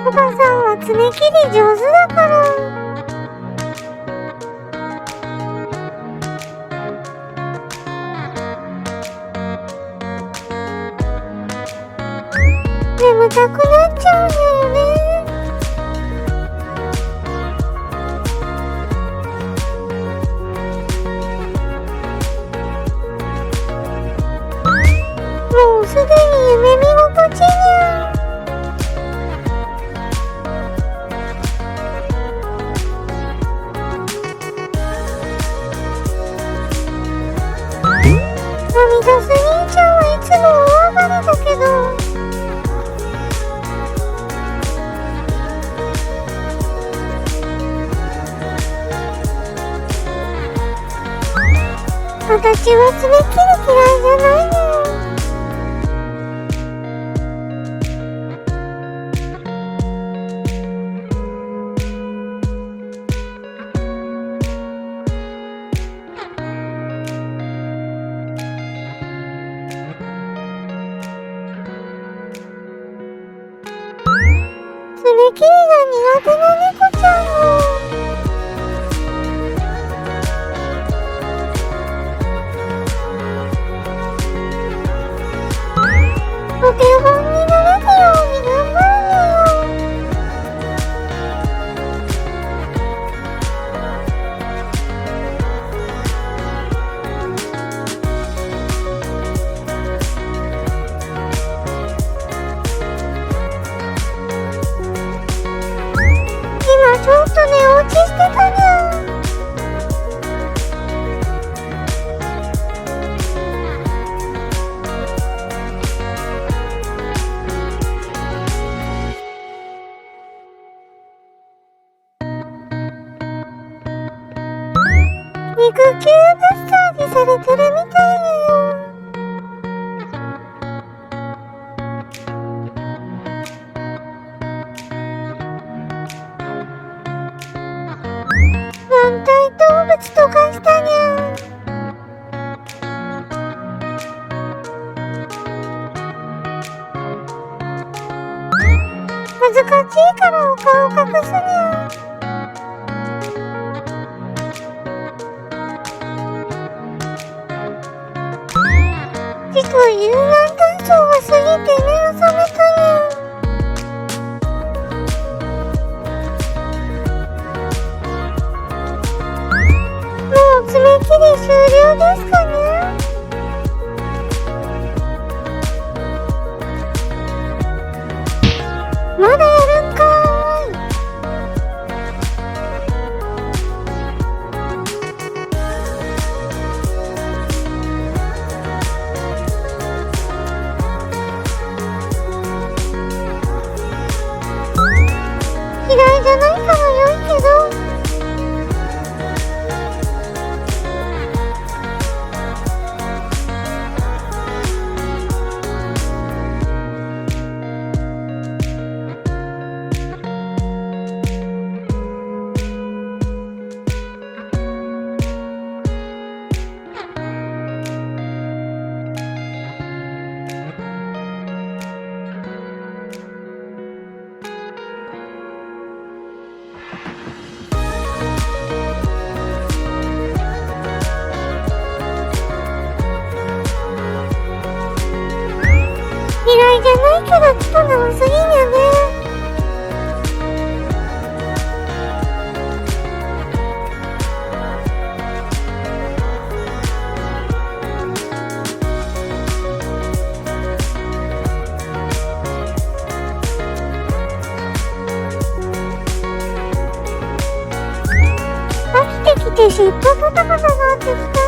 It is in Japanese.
おばさんは爪切り上手だから。眠たくなっちゃうんだよね。もうすでに夢見心地にゃ。アミダス兄ちゃんはいつも大上がりだけど、私は爪切り嫌いじゃないのよ。爪切りが苦手な猫ちゃんもお手本になれるように頑張るのよ。今ちょっと寝落ちしてたにゃ。肉球マッサージされてるみたいよ。軟体動物とかしたにゃ。恥ずかしいからお顔隠すにゃ。実は有難体操が過ぎて目を覚めたにゃ。もう爪切り終了ですかね。まだやるんかーい。嫌いじゃないから良いけど、嫌いじゃないけどちょっと長すぎんやね。飽きてきて尻尾パタパタなってきた。